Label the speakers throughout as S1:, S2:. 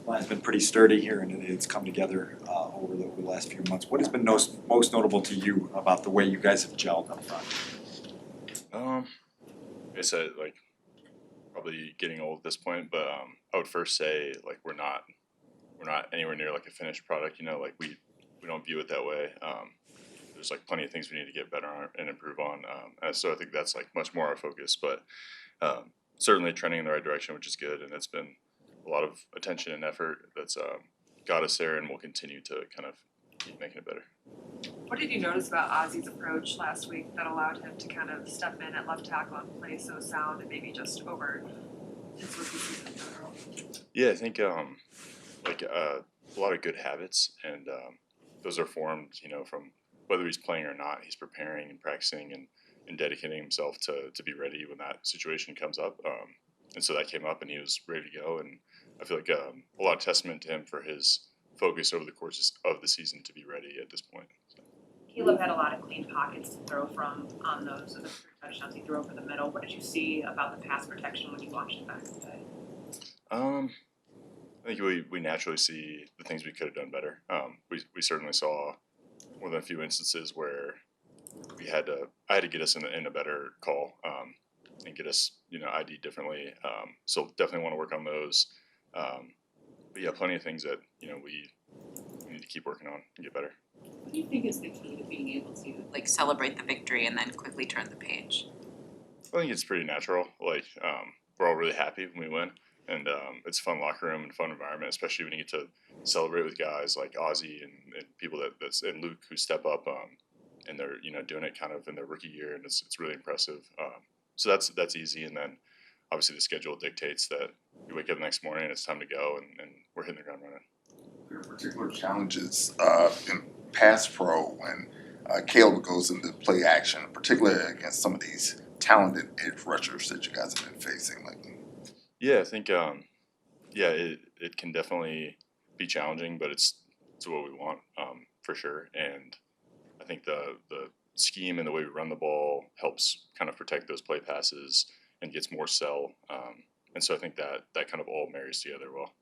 S1: line's been pretty sturdy here, and it's come together over the last few months. What has been most notable to you about the way you guys have gelled up front?
S2: I said, like, probably getting old at this point, but I would first say, like, we're not anywhere near like a finished product. You know, like we don't view it that way. There's like plenty of things we need to get better on and improve on. And so I think that's like much more our focus, but certainly trending in the right direction, which is good. And it's been a lot of attention and effort that's got us there, and we'll continue to kind of keep making it better.
S3: What did you notice about Ozzy's approach last week that allowed him to kind of step in at left tackle and play so sound and maybe just over his rookie season in general?
S2: Yeah, I think a lot of good habits, and those are formed, you know, from whether he's playing or not. He's preparing and practicing and dedicating himself to be ready when that situation comes up. And so that came up, and he was ready to go. And I feel like a lot of testament to him for his focus over the course of the season to be ready at this point. So.
S4: Caleb had a lot of clean pockets to throw from on those of the 3 touchdowns he threw over the middle. What did you see about the pass protection when you watched it back today?
S2: I think we naturally see the things we could have done better. We certainly saw more than a few instances where I had to get us in a better call and get us, you know, ID differently. So definitely want to work on those. But yeah, plenty of things that, you know, we need to keep working on and get better.
S5: What do you think is the key to being able to like celebrate the victory and then quickly turn the page?
S2: I think it's pretty natural. Like we're all really happy when we win, and it's a fun locker room and fun environment, especially when you get to celebrate with guys like Ozzy and people and Luke who step up and they're, you know, doing it kind of in their rookie year, and it's really impressive. So that's easy, and then obviously the schedule dictates that you wake up the next morning and it's time to go, and we're hitting the ground running.
S6: There are particular challenges in pass pro when Caleb goes into play action, particularly against some of these talented edge rushers that you guys have been facing lately.
S2: Yeah, I think it can definitely be challenging, but it's what we want for sure. And I think the scheme and the way we run the ball helps kind of protect those play passes and gets more sell. And so I think that kind of all marries together well.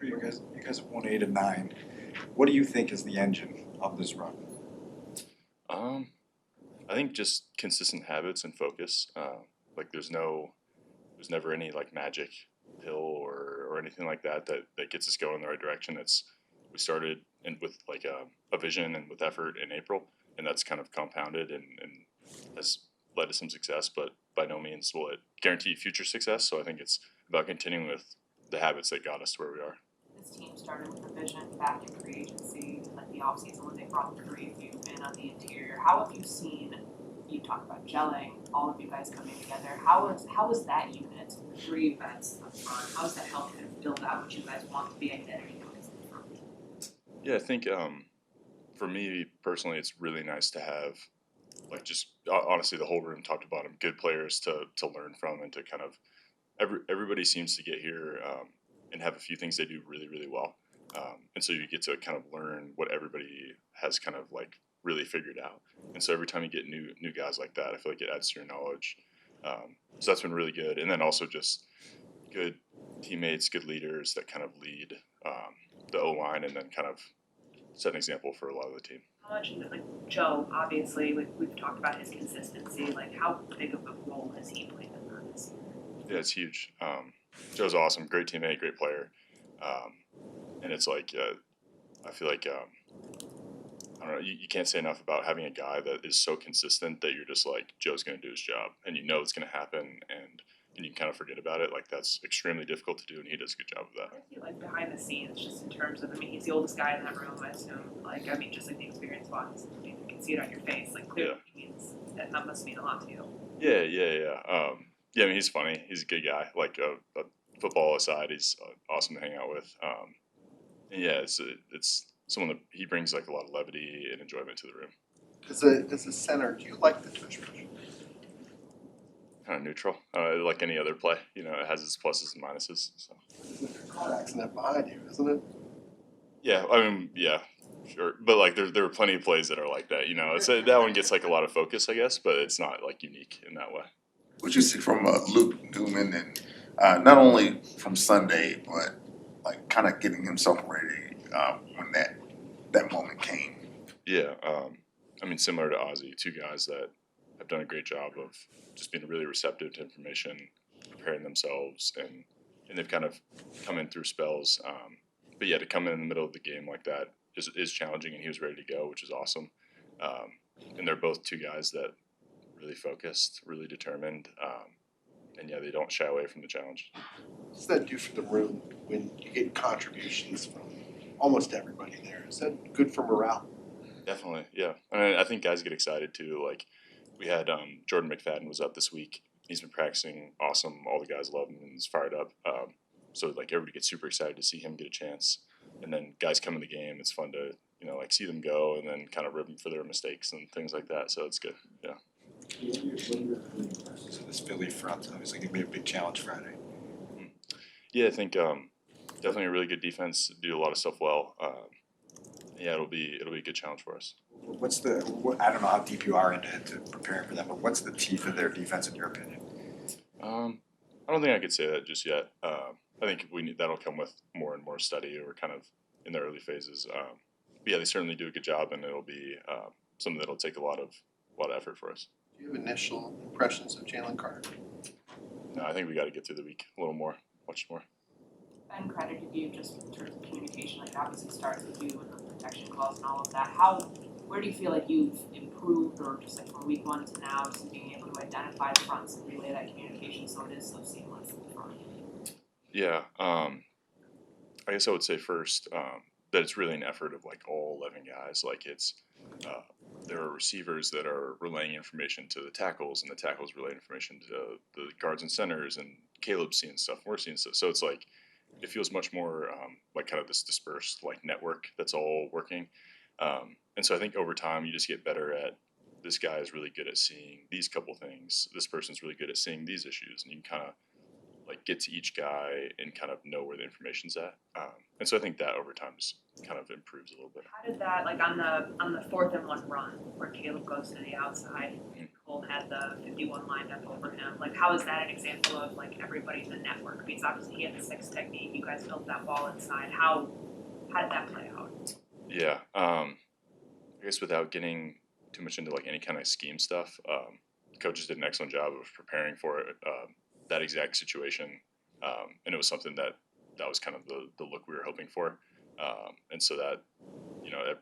S1: You guys have won 8 of 9. What do you think is the engine of this run?
S2: I think just consistent habits and focus. Like there's never any like magic pill or anything like that gets us going in the right direction. We started with like a vision and with effort in April, and that's kind of compounded and has led to some success, but by no means will it guarantee future success. So I think it's about continuing with the habits that got us to where we are.
S4: This team started with a vision back in free agency, like the offseason when they brought the 3 of you in on the interior. How have you seen, you talk about gelling, all of you guys coming together. How is that unit, the 3 vets up front, how has that helped kind of build out what you guys want to be identity-wise in the front?
S2: Yeah, I think for me personally, it's really nice to have like just honestly the whole room top to bottom good players to learn from, and to kind of everybody seems to get here and have a few things they do really, really well. And so you get to kind of learn what everybody has kind of like really figured out. And so every time you get new guys like that, I feel like it adds to your knowledge. So that's been really good. And then also just good teammates, good leaders that kind of lead the O-line and then kind of set an example for a lot of the team.
S4: How much, like Joe, obviously, we've talked about his consistency. Like, how big of a role has he played in that this year?
S2: Yeah, it's huge. Joe's awesome, great teammate, great player, and it's like I feel like I don't know. You can't say enough about having a guy that is so consistent that you're just like, Joe's going to do his job, and you know it's going to happen, and you can kind of forget about it. Like that's extremely difficult to do, and he does a good job of that.
S4: What is he like behind the scenes, just in terms of? I mean, he's the oldest guy in that room, I assume. Like, I mean, just like the experience wise, I mean, you can see it on your face. Like, clearly, he means that must mean a lot to you.
S2: Yeah. I mean, he's funny. He's a good guy. Like, football aside, he's awesome to hang out with. And yeah, it's someone that he brings like a lot of levity and enjoyment to the room.
S7: As a center, do you like the tush push?
S2: Kind of neutral, like any other play. You know, it has its pluses and minuses. So.
S7: Caught accident behind you, isn't it?
S2: Yeah, I mean, yeah, sure. But like, there are plenty of plays that are like that. You know, that one gets like a lot of focus, I guess, but it's not like unique in that way.
S6: What you see from Luke Newman, and not only from Sunday, but like kind of getting himself ready when that moment came?
S2: Yeah, I mean, similar to Ozzy, two guys that have done a great job of just being really receptive to information, preparing themselves, and they've kind of come in through spells. But yeah, to come in the middle of the game like that is challenging, and he was ready to go, which is awesome. And they're both two guys that really focused, really determined, and yeah, they don't shy away from the challenge.
S7: What does that do for the room when you get contributions from almost everybody there? Is that good for morale?
S2: Definitely, yeah. I mean, I think guys get excited too. Like we had Jordan McFadden was up this week. He's been practicing awesome. All the guys love him and he's fired up. So like everybody gets super excited to see him get a chance. And then guys come in the game. It's fun to like see them go and then kind of rib them for their mistakes and things like that. So it's good. Yeah.
S1: So this Philly front obviously gonna be a big challenge Friday.
S2: Yeah, I think definitely a really good defense. Do a lot of stuff well. Yeah, it'll be a good challenge for us.
S1: I don't know how deep you are into preparing for them, but what's the teeth of their defense in your opinion?
S2: I don't think I could say that just yet. I think that'll come with more and more study. We're kind of in the early phases. But yeah, they certainly do a good job, and it'll be something that'll take a lot of effort for us.
S7: Do you have initial impressions of Jalen Carter?
S2: No, I think we got to get through the week a little more, watch more.
S4: Ben credited you just in terms of communication, like obviously starts with you and the protection clause and all of that. Where do you feel like you've improved, or just like from week 1 to now, just being able to identify the fronts and relay that communication so it is so seamless in the front?
S2: Yeah, I guess I would say first that it's really an effort of like all 11 guys. Like it's there are receivers that are relaying information to the tackles, and the tackles relay information to the guards and centers, and Caleb's seeing stuff, we're seeing stuff. So it's like it feels much more like kind of this dispersed like network that's all working. And so I think over time you just get better at this guy is really good at seeing these couple things. This person's really good at seeing these issues, and you can kind of like get to each guy and kind of know where the information's at. And so I think that over time just kind of improves a little bit.
S3: How did that, like on the 4th and 1 run where Caleb goes to the outside, Cole had the 51 lined up over him, like how is that an example of like everybody in the network? Because obviously he had the 6 technique, you guys built that ball inside. How did that play out?
S2: Yeah, I guess without getting too much into like any kind of scheme stuff, coaches did an excellent job of preparing for it, that exact situation, and it was something that was kind of the look we were hoping for, and so that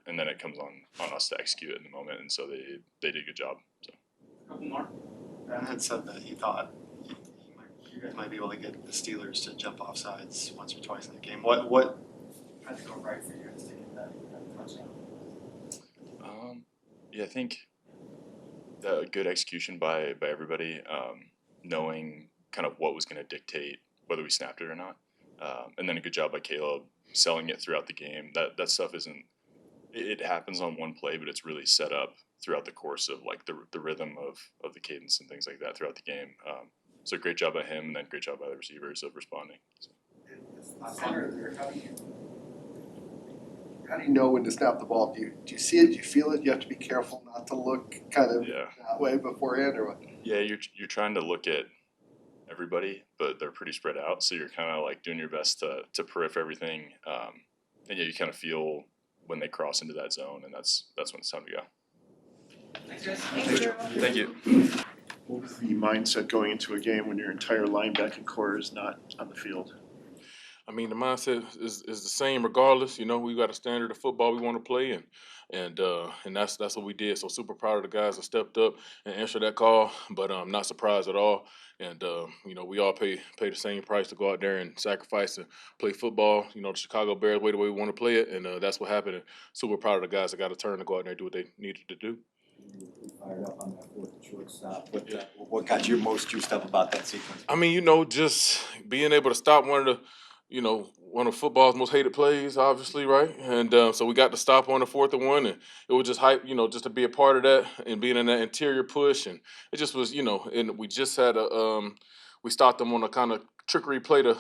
S2: and then it comes on us to execute it in the moment, and so they did a good job. So.
S8: A couple more. Ben had said that he thought you guys might be able to get the Steelers to jump off sides once or twice in the game. What had to go right for you guys to get that touchdown?
S2: Yeah, I think the good execution by everybody, knowing kind of what was going to dictate whether we snapped it or not, and then a good job by Caleb selling it throughout the game. That stuff isn't. It happens on one play, but it's really set up throughout the course of like the rhythm of the cadence and things like that throughout the game. So great job by him, and then great job by the receivers of responding. So.
S7: How do you know when to snap the ball? Do you see it? Do you feel it? You have to be careful not to look kind of that way beforehand, or what?
S2: Yeah, you're trying to look at everybody, but they're pretty spread out. So you're kind of like doing your best to peripher everything, and yeah, you kind of feel when they cross into that zone, and that's when it's time to go. Thank you.
S9: What was the mindset going into a game when your entire linebacking core is not on the field?
S10: I mean, the mindset is the same regardless. We got a standard of football we want to play, and that's what we did. So super proud of the guys that stepped up and answered that call, but I'm not surprised at all. And we all pay the same price to go out there and sacrifice to play football. The Chicago Bears way the way we want to play it, and that's what happened. And super proud of the guys that got a turn to go out there and do what they needed to do.
S1: Fired up on that 4th and short stop. What got you most juiced up about that sequence?
S10: I mean, just being able to stop one of football's most hated plays, obviously, right? And so we got to stop on the 4th and 1, and it was just hype, just to be a part of that and being in that interior push, and it just was, and we just had we stopped them on a kind of trickery play that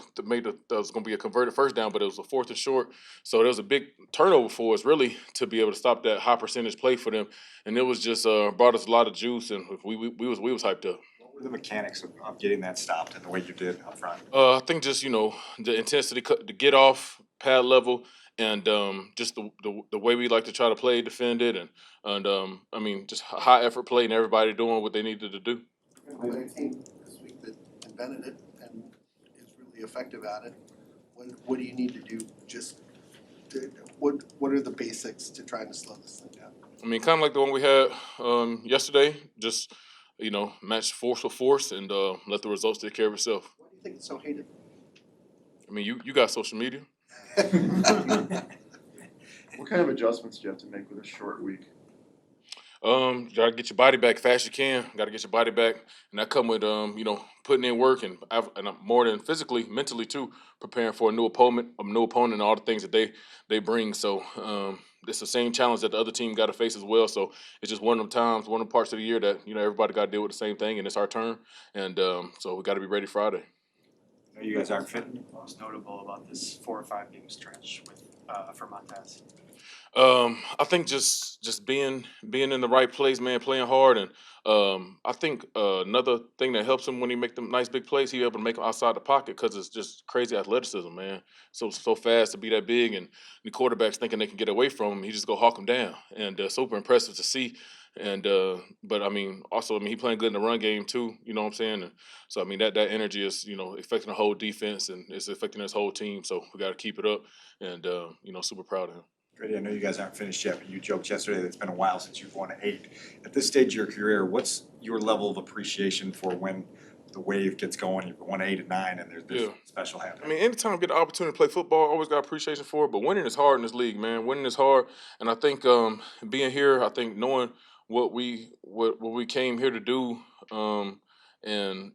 S10: was going to be a converted first down, but it was a 4th and short, so there was a big turnover for us, really, to be able to stop that high percentage play for them, and it was just brought us a lot of juice, and we was hyped up.
S1: What were the mechanics of getting that stopped and the way you did up front?
S10: I think just, the intensity to get off pad level, and just the way we like to try to play, defend it, and I mean just high effort play and everybody doing what they needed to do.
S7: Playing a team this week that invented it and is really effective at it. What do you need to do? What are the basics to trying to slow this thing down?
S10: I mean, kind of like the one we had yesterday. Just match force with force and let the results take care of itself.
S7: Why do you think it's so hated?
S10: I mean, you got social media.
S9: What kind of adjustments do you have to make with a short week?
S10: You gotta get your body back fast as you can. Got to get your body back, and that come with putting in work and more than physically, mentally too, preparing for a new opponent, and all the things that they bring. So it's the same challenge that the other team got to face as well. So it's just one of them times, one of the parts of the year that everybody got to deal with the same thing, and it's our turn. And so we got to be ready Friday.
S1: I know you guys aren't fit.
S8: Most notable about this 4 or 5 game stretch with for Montez?
S10: I think just being in the right place, man, playing hard, and I think another thing that helps him when he make them nice big plays, he able to make them outside the pocket because it's just crazy athleticism, man. So fast to be that big, and the quarterbacks thinking they can get away from him, he just go hawk him down, and super impressive to see. And but I mean, also, he playing good in the run game too. You know what I'm saying? And so I mean that energy is affecting the whole defense and it's affecting his whole team. So we got to keep it up, and super proud of him.
S1: Grady, I know you guys aren't finished yet, but you joked yesterday that it's been a while since you've won 8. At this stage of your career, what's your level of appreciation for when the wave gets going? You've won 8 and 9, and there's
S10: Yeah.
S1: special happening.
S10: I mean, anytime I get the opportunity to play football, I always got appreciation for it. But winning is hard in this league, man. Winning is hard, and I think being here, I think knowing what we came here to do, and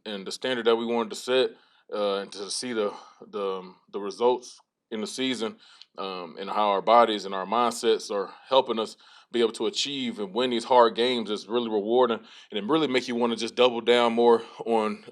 S10: the standard that we wanted to set, and to see the results in the season, and how our bodies and our mindsets are helping us be able to achieve and win these hard games is really rewarding, and it really make you want to just double down more on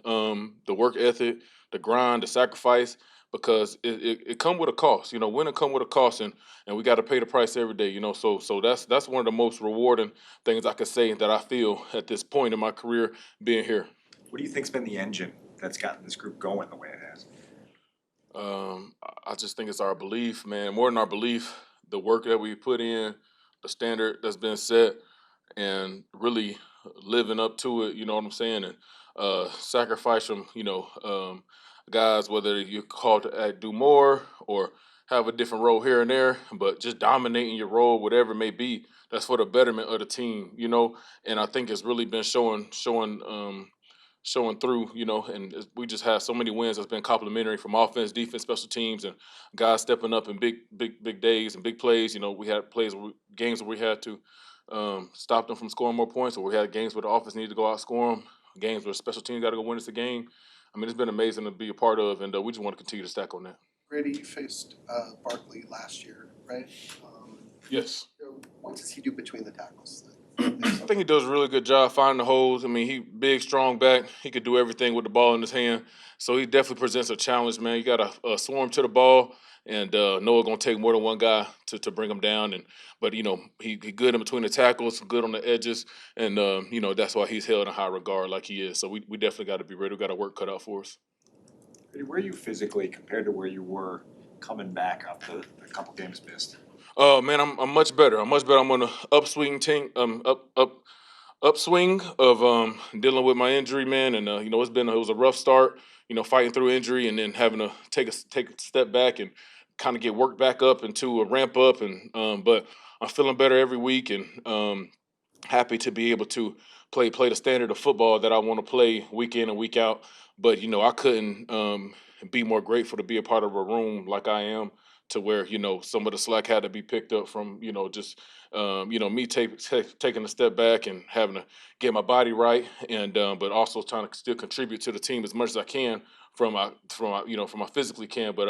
S10: the work ethic, the grind, the sacrifice, because it come with a cost. Winning come with a cost, and we got to pay the price every day. So that's one of the most rewarding things I could say that I feel at this point in my career being here.
S1: What do you think's been the engine that's gotten this group going the way it has?
S10: I just think it's our belief, man. More than our belief, the work that we put in, the standard that's been set, and really living up to it. You know what I'm saying? And sacrifice from guys, whether you're called to do more or have a different role here and there, but just dominating your role, whatever it may be, that's for the betterment of the team. And I think it's really been showing through, and we just have so many wins that's been complimentary from offense, defense, special teams, and guys stepping up in big days and big plays. We had games where we had to stop them from scoring more points, or we had games where the offense needed to go out score them, games where special teams got to go win us a game. I mean, it's been amazing to be a part of, and we just want to continue to stack on that.
S7: Grady, you faced Barkley last year, right?
S10: Yes.
S7: What does he do between the tackles?
S10: I think he does a really good job finding the holes. I mean, he big, strong back. He could do everything with the ball in his hand. So he definitely presents a challenge, man. You got to swarm to the ball, and know it's going to take more than one guy to bring him down. But he good in between the tackles, good on the edges, and that's why he's held in high regard like he is. So we definitely got to be ready. We got our work cut out for us.
S1: Grady, where are you physically compared to where you were coming back after the couple games missed?
S10: Oh man, I'm much better. I'm on the upswing of dealing with my injury, man. And it was a rough start. Fighting through injury and then having to take a step back and kind of get worked back up into a ramp up. And but I'm feeling better every week, and happy to be able to play the standard of football that I want to play week in and week out. But I couldn't be more grateful to be a part of a room like I am, to where some of the slack had to be picked up from just me taking a step back and having to get my body right, and but also trying to still contribute to the team as much as I can from I physically can. But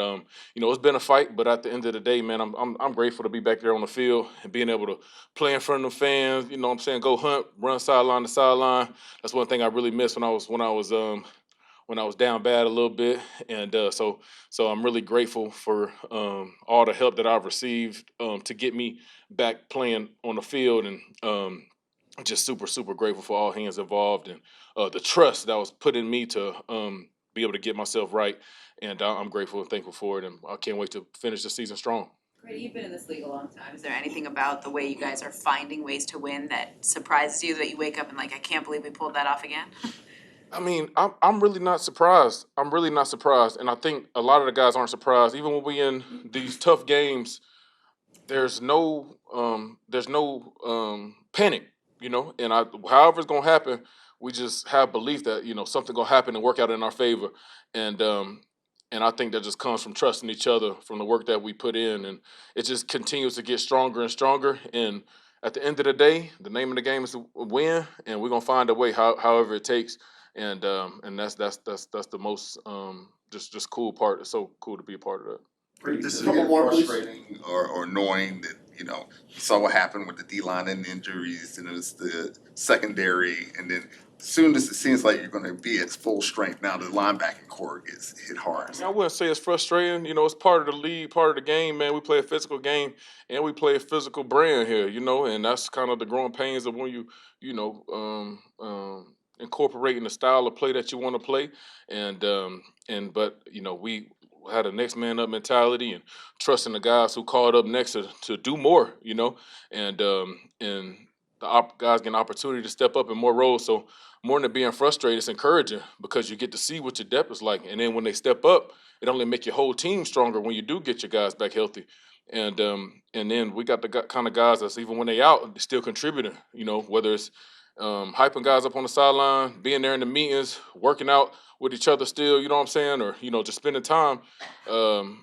S10: it's been a fight, but at the end of the day, man, I'm grateful to be back there on the field and being able to play in front of the fans. You know what I'm saying? Go hunt, run sideline to sideline. That's one thing I really missed when I was down bad a little bit, and so I'm really grateful for all the help that I've received to get me back playing on the field, and just super grateful for all hands involved, and the trust that was put in me to be able to get myself right, and I'm grateful and thankful for it, and I can't wait to finish the season strong.
S5: Grady, you've been in this league a long time. Is there anything about the way you guys are finding ways to win that surprises you, that you wake up and like, I can't believe we pulled that off again?
S10: I mean, I'm really not surprised. I'm really not surprised, and I think a lot of the guys aren't surprised. Even when we in these tough games, there's no panic, and however it's gonna happen, we just have belief that something gonna happen and work out in our favor, and um, and I think that just comes from trusting each other, from the work that we put in, and it just continues to get stronger and stronger. And at the end of the day, the name of the game is to win, and we're gonna find a way, however it takes, and that's the most just cool part. It's so cool to be a part of that.
S6: This is
S7: Couple more, please.
S6: frustrating, or knowing that, you saw what happened with the D-line and injuries, and it was the secondary, and then as soon as it seems like you're gonna be at full strength, now the linebacking core gets hit hard.
S10: I wouldn't say it's frustrating. It's part of the league, part of the game, man. We play a physical game and we play a physical brand here, and that's kind of the growing pains of when incorporating the style of play that you want to play. But we had a next man up mentality and trusting the guys who called up next to do more, and guys get an opportunity to step up in more roles. So more than being frustrated, it's encouraging because you get to see what your depth is like, and then when they step up, it only make your whole team stronger when you do get your guys back healthy. And then we got the kind of guys that's even when they out, they're still contributing. Whether it's hyping guys up on the sideline, being there in the meetings, working out with each other still, you know what I'm saying, or just spending time.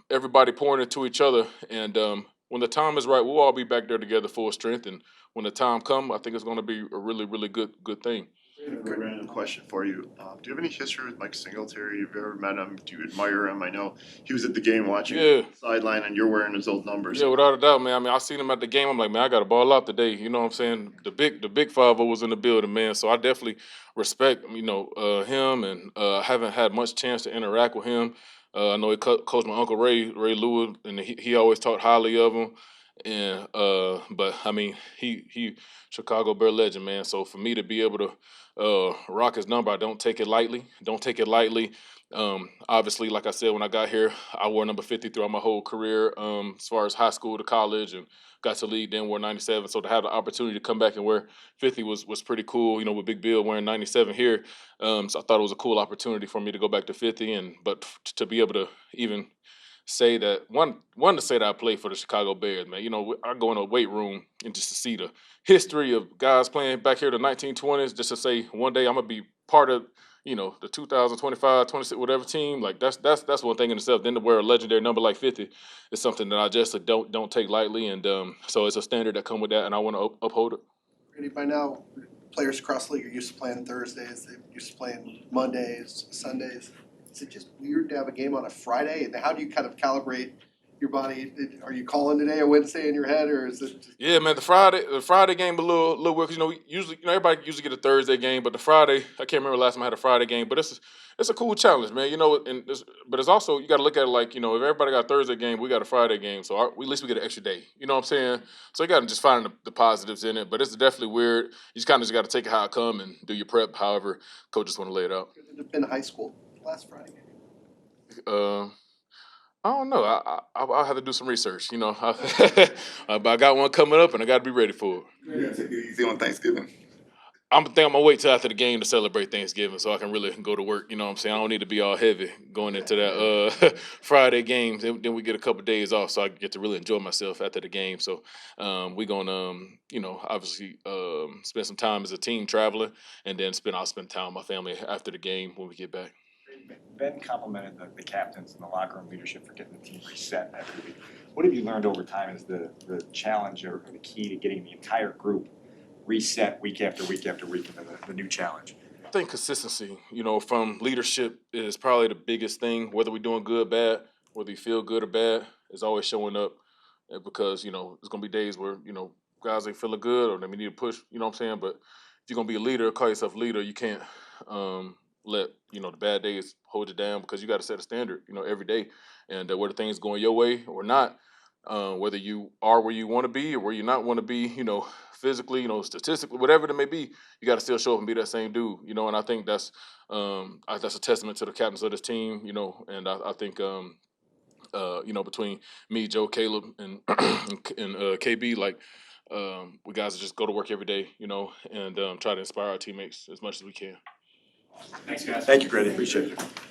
S10: Everybody pouring into each other, and when the time is right, we'll all be back there together full strength. And when the time comes, I think it's going to be a really, really good thing.
S9: I have a random question for you. Do you have any history with Mike Singletary? Have you ever met him? Do you admire him? I know he was at the game watching
S10: Yeah.
S9: the sideline, and you're wearing his old numbers.
S10: Yeah, without a doubt, man. I mean, I seen him at the game. I'm like, man, I got to ball out today. You know what I'm saying? The big 5 was in the building, man. So I definitely respect, him, and haven't had much chance to interact with him. I know he coached my uncle Ray Lewis, and he always talked highly of him. And but I mean, he Chicago Bear legend, man. So for me to be able to rock his number, I don't take it lightly. Don't take it lightly. Obviously, like I said, when I got here, I wore number 50 throughout my whole career, as far as high school to college, and got to league, then wore 97. So to have the opportunity to come back and wear 50 was pretty cool, with Big Bill wearing 97 here. So I thought it was a cool opportunity for me to go back to 50, but to be able to even say that one to say that I played for the Chicago Bears, man. I go in a weight room and just to see the history of guys playing back here in the 1920s, just to say one day I'm gonna be part of the 2025, 26, whatever team. Like that's one thing in itself. Then to wear a legendary number like 50 is something that I just don't take lightly, and so it's a standard that come with that, and I want to uphold it.
S7: Really, by now, players across the league are used to playing Thursdays, they're used to playing Mondays, Sundays. Is it just weird to have a game on a Friday? And how do you kind of calibrate your body? Are you calling today a Wednesday in your head, or is it just...
S10: Yeah, man, the Friday game a little weird, because usually everybody usually get a Thursday game, but the Friday, I can't remember last time I had a Friday game, but it's a cool challenge, man. But it's also, you got to look at it like, if everybody got a Thursday game, we got a Friday game, so at least we get an extra day. You know what I'm saying? So you got to just find the positives in it, but it's definitely weird. You just kind of got to take it how it come and do your prep, however coaches want to lay it out.
S7: Could it have been high school last Friday game?
S10: I don't know. I'll have to do some research. But I got one coming up, and I got to be ready for it.
S6: You're gonna take it easy on Thanksgiving.
S10: I'm gonna wait till after the game to celebrate Thanksgiving, so I can really go to work. You know what I'm saying? I don't need to be all heavy going into that Friday game. Then we get a couple of days off, so I get to really enjoy myself after the game. So we're gonna, obviously spend some time as a team traveling, and then I'll spend time with my family after the game when we get back.
S1: Ben complimented the captains and the locker room leadership for getting the team reset every week. What have you learned over time is the challenge or the key to getting the entire group reset week after week after week into the new challenge?
S10: I think consistency, from leadership is probably the biggest thing. Whether we're doing good, bad, whether you feel good or bad, is always showing up, because, there's going to be days where, guys ain't feeling good or they need to push, you know what I'm saying? But if you're going to be a leader, call yourself a leader, you can't let, the bad days hold you down, because you got to set a standard, every day. And whether things going your way or not, whether you are where you want to be or where you not want to be, physically, statistically, whatever it may be, you got to still show up and be that same dude, and I think that's a testament to the captains of this team, and I think between me, Joe, Caleb, and and KB, like we guys just go to work every day, and try to inspire our teammates as much as we can.
S1: Thanks, guys. Thank you, Grady. Appreciate it.